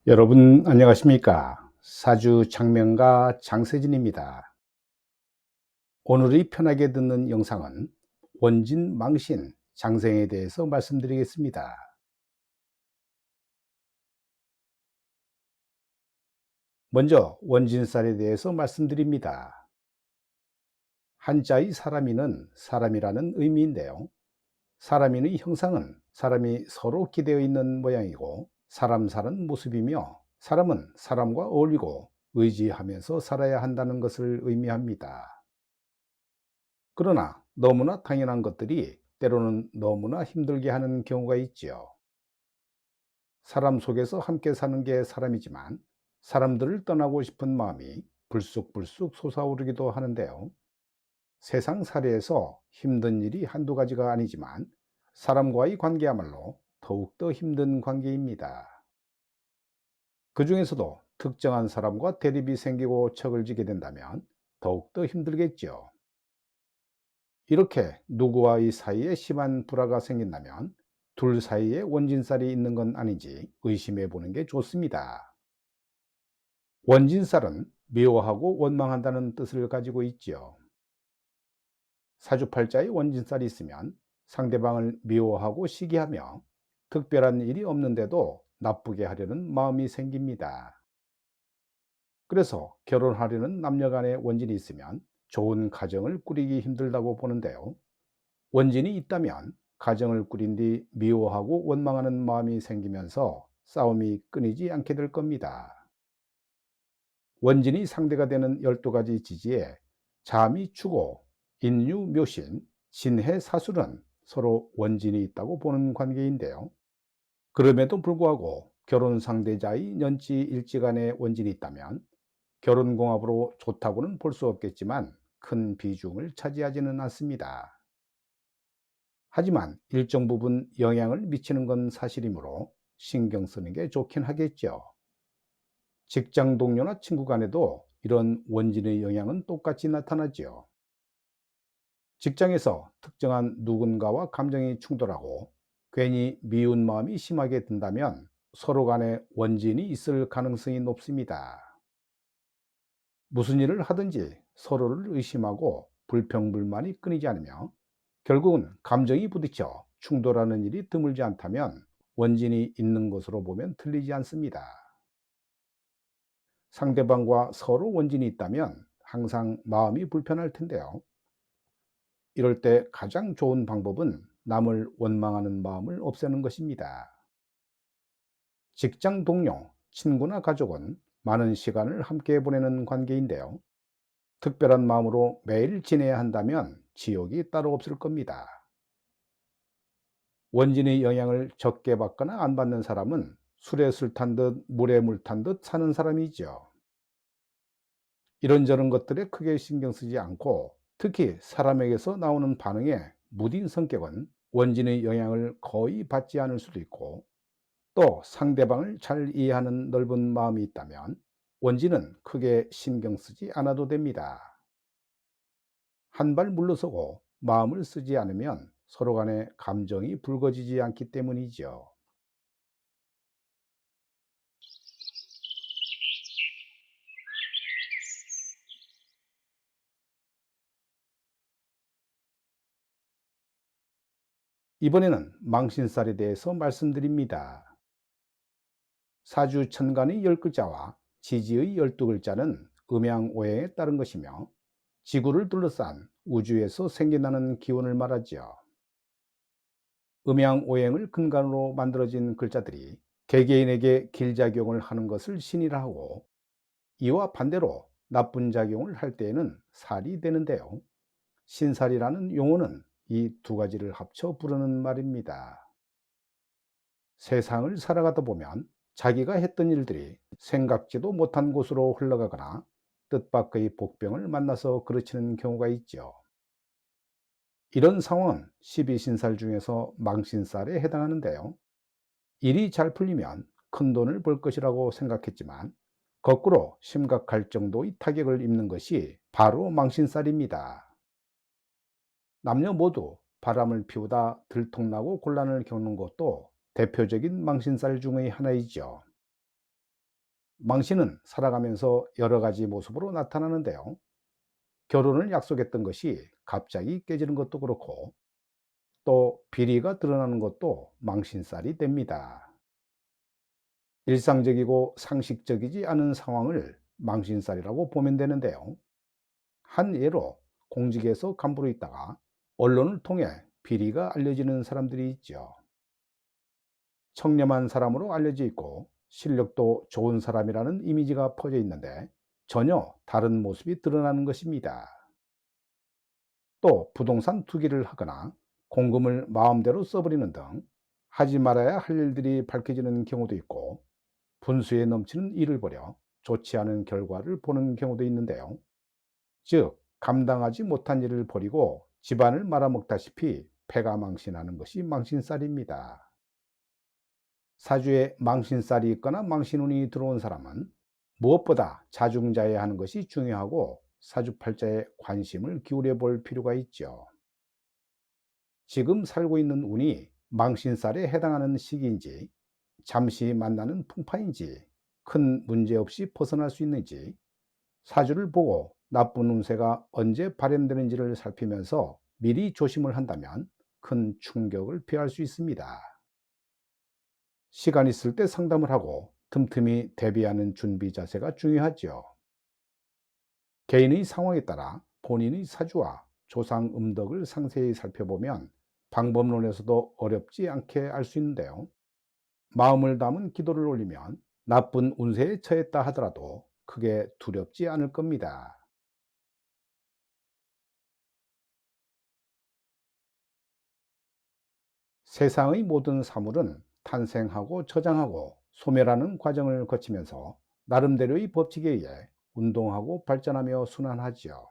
여러분 안녕하십니까? 사주 장명가 장세진입니다. 오늘의 편하게 듣는 영상은 원진 망신 장생에 대해서 말씀드리겠습니다. 먼저 원진살에 대해서 말씀드립니다. 한자의 사람이는 사람이라는 의미인데요. 사람인의 형상은 사람이 서로 기대어 있는 모양이고 사람 사는 모습이며, 사람은 사람과 어울리고 의지하면서 살아야 한다는 것을 의미합니다. 그러나 너무나 당연한 것들이 때로는 너무나 힘들게 하는 경우가 있지요. 사람 속에서 함께 사는 게 사람이지만 사람들을 떠나고 싶은 마음이 불쑥불쑥 솟아오르기도 하는데요. 세상 살이에서 힘든 일이 한두 가지가 아니지만 사람과의 관계야말로 더욱더 힘든 관계입니다. 그 중에서도 특정한 사람과 대립이 생기고 척을 지게 된다면 더욱더 힘들겠죠. 이렇게 누구와의 사이에 심한 불화가 생긴다면 둘 사이에 원진살이 있는 건 아닌지 의심해 보는 게 좋습니다. 원진살은 미워하고 원망한다는 뜻을 가지고 있지요. 사주팔자에 원진살이 있으면 상대방을 미워하고 시기하며 특별한 일이 없는데도 나쁘게 하려는 마음이 생깁니다. 그래서 결혼하려는 남녀 간의 원진이 있으면 좋은 가정을 꾸리기 힘들다고 보는데요. 원진이 있다면 가정을 꾸린 뒤 미워하고 원망하는 마음이 생기면서 싸움이 끊이지 않게 될 겁니다. 원진이 상대가 되는 12가지 지지에 자미 추고, 인유 묘신, 진해 사술은 서로 원진이 있다고 보는 관계인데요. 그럼에도 불구하고 결혼 상대자의 년지 일지 간에 원진이 있다면 결혼궁합으로 좋다고는 볼 수 없겠지만 큰 비중을 차지하지는 않습니다. 하지만 일정 부분 영향을 미치는 건 사실이므로 신경 쓰는 게 좋긴 하겠죠. 직장 동료나 친구 간에도 이런 원진의 영향은 똑같이 나타나지요. 직장에서 특정한 누군가와 감정이 충돌하고 괜히 미운 마음이 심하게 든다면 서로 간에 원진이 있을 가능성이 높습니다. 무슨 일을 하든지 서로를 의심하고 불평불만이 끊이지 않으며 결국은 감정이 부딪혀 충돌하는 일이 드물지 않다면 원진이 있는 것으로 보면 틀리지 않습니다. 상대방과 서로 원진이 있다면 항상 마음이 불편할 텐데요. 이럴 때 가장 좋은 방법은 남을 원망하는 마음을 없애는 것입니다. 직장 동료, 친구나 가족은 많은 시간을 함께 보내는 관계인데요. 특별한 마음으로 매일 지내야 한다면 지옥이 따로 없을 겁니다. 원진의 영향을 적게 받거나 안 받는 사람은 술에 술 탄 듯 물에 물 탄 듯 사는 사람이죠. 이런저런 것들에 크게 신경 쓰지 않고 특히 사람에게서 나오는 반응에 무딘 성격은 원진의 영향을 거의 받지 않을 수도 있고, 또 상대방을 잘 이해하는 넓은 마음이 있다면 원진은 크게 신경 쓰지 않아도 됩니다. 한 발 물러서고 마음을 쓰지 않으면 서로 간에 감정이 붉어지지 않기 때문이죠. 이번에는 망신살에 대해서 말씀드립니다. 사주 천간의 10글자와 지지의 12글자는 음양오행에 따른 것이며 지구를 둘러싼 우주에서 생겨나는 기운을 말하지요. 음양오행을 근간으로 만들어진 글자들이 개개인에게 길작용을 하는 것을 신이라 하고, 이와 반대로 나쁜 작용을 할 때에는 살이 되는데요. 신살이라는 용어는 이 두 가지를 합쳐 부르는 말입니다. 세상을 살아가다 보면 자기가 했던 일들이 생각지도 못한 곳으로 흘러가거나 뜻밖의 복병을 만나서 그르치는 경우가 있죠. 이런 상황은 12신살 중에서 망신살에 해당하는데요. 일이 잘 풀리면 큰 돈을 벌 것이라고 생각했지만 거꾸로 심각할 정도의 타격을 입는 것이 바로 망신살입니다. 남녀 모두 바람을 피우다 들통나고 곤란을 겪는 것도 대표적인 망신살 중의 하나이죠. 망신은 살아가면서 여러 가지 모습으로 나타나는데요. 결혼을 약속했던 것이 갑자기 깨지는 것도 그렇고, 또 비리가 드러나는 것도 망신살이 됩니다. 일상적이고 상식적이지 않은 상황을 망신살이라고 보면 되는데요. 한 예로, 공직에서 간부로 있다가 언론을 통해 비리가 알려지는 사람들이 있죠. 청렴한 사람으로 알려져 있고 실력도 좋은 사람이라는 이미지가 퍼져 있는데 전혀 다른 모습이 드러나는 것입니다. 또 부동산 투기를 하거나 공금을 마음대로 써버리는 등 하지 말아야 할 일들이 밝혀지는 경우도 있고, 분수에 넘치는 일을 벌여 좋지 않은 결과를 보는 경우도 있는데요. 즉, 감당하지 못한 일을 벌이고 집안을 말아먹다시피 패가 망신하는 것이 망신살입니다. 사주에 망신살이 있거나 망신운이 들어온 사람은 무엇보다 자중자애하는 것이 중요하고 사주팔자에 관심을 기울여 볼 필요가 있죠. 지금 살고 있는 운이 망신살에 해당하는 시기인지, 잠시 만나는 풍파인지, 큰 문제 없이 벗어날 수 있는지, 사주를 보고 나쁜 운세가 언제 발현되는지를 살피면서 미리 조심을 한다면 큰 충격을 피할 수 있습니다. 시간 있을 때 상담을 하고 틈틈이 대비하는 준비 자세가 중요하죠. 개인의 상황에 따라 본인의 사주와 조상 음덕을 상세히 살펴보면 방법론에서도 어렵지 않게 알 수 있는데요. 마음을 담은 기도를 올리면 나쁜 운세에 처했다 하더라도 크게 두렵지 않을 겁니다. 세상의 모든 사물은 탄생하고 저장하고 소멸하는 과정을 거치면서 나름대로의 법칙에 의해 운동하고 발전하며 순환하지요.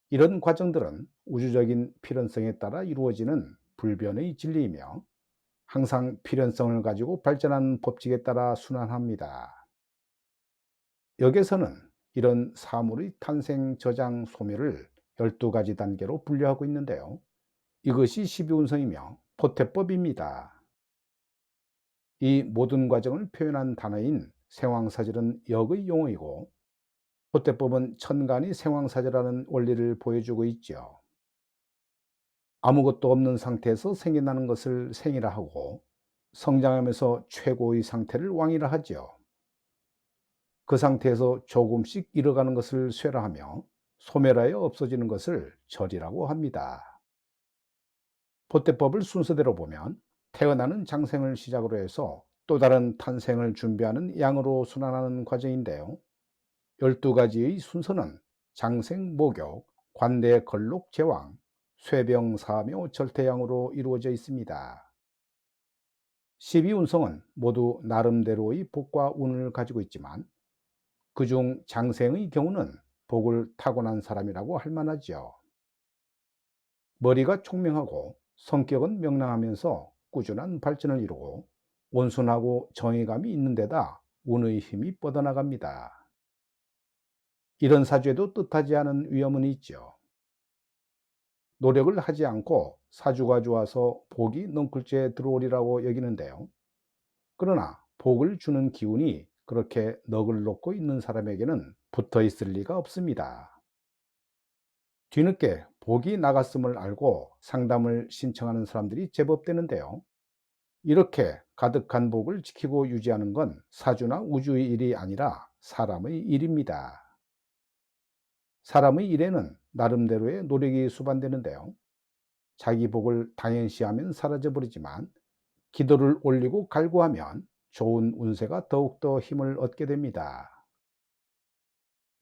이런 과정들은 우주적인 필연성에 따라 이루어지는 불변의 진리이며 항상 필연성을 가지고 발전하는 법칙에 따라 순환합니다. 여기서는 이런 사물의 탄생, 저장, 소멸을 12가지 단계로 분류하고 있는데요. 이것이 12운성이며 포태법입니다. 이 모든 과정을 표현한 단어인 생황사절은 역의 용어이고, 포태법은 천간이 생황사절하는 원리를 보여주고 있죠. 아무것도 없는 상태에서 생겨나는 것을 생이라 하고, 성장하면서 최고의 상태를 왕이라 하죠. 그 상태에서 조금씩 잃어가는 것을 쇠라 하며, 소멸하여 없어지는 것을 절이라고 합니다. 포태법을 순서대로 보면 태어나는 장생을 시작으로 해서 또 다른 탄생을 준비하는 양으로 순환하는 과정인데요. 12가지의 순서는 장생, 목욕, 관대, 걸록, 제왕, 쇠병, 사묘, 절태양으로 이루어져 있습니다. 12운성은 모두 나름대로의 복과 운을 가지고 있지만 그중 장생의 경우는 복을 타고난 사람이라고 할 만하지요. 머리가 총명하고 성격은 명랑하면서 꾸준한 발전을 이루고 온순하고 정의감이 있는 데다 운의 힘이 뻗어나갑니다. 이런 사주에도 뜻하지 않은 위험은 있죠. 노력을 하지 않고 사주가 좋아서 복이 넝쿨째 들어오리라고 여기는데요. 그러나 복을 주는 기운이 그렇게 넋을 놓고 있는 사람에게는 붙어 있을 리가 없습니다. 뒤늦게 복이 나갔음을 알고 상담을 신청하는 사람들이 제법 되는데요. 이렇게 가득한 복을 지키고 유지하는 건 사주나 우주의 일이 아니라 사람의 일입니다. 사람의 일에는 나름대로의 노력이 수반되는데요. 자기 복을 당연시하면 사라져버리지만 기도를 올리고 갈구하면 좋은 운세가 더욱더 힘을 얻게 됩니다.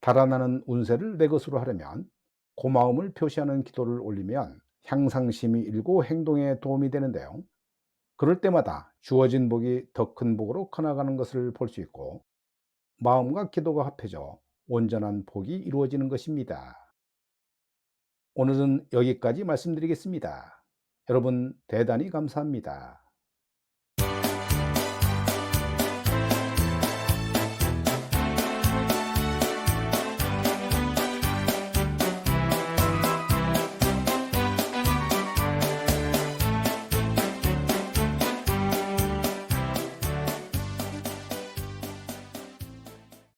달아나는 운세를 내 것으로 하려면 고마움을 표시하는 기도를 올리면 향상심이 일고 행동에 도움이 되는데요. 그럴 때마다 주어진 복이 더 큰 복으로 커나가는 것을 볼 수 있고, 마음과 기도가 합해져 온전한 복이 이루어지는 것입니다. 오늘은 여기까지 말씀드리겠습니다. 여러분 대단히 감사합니다.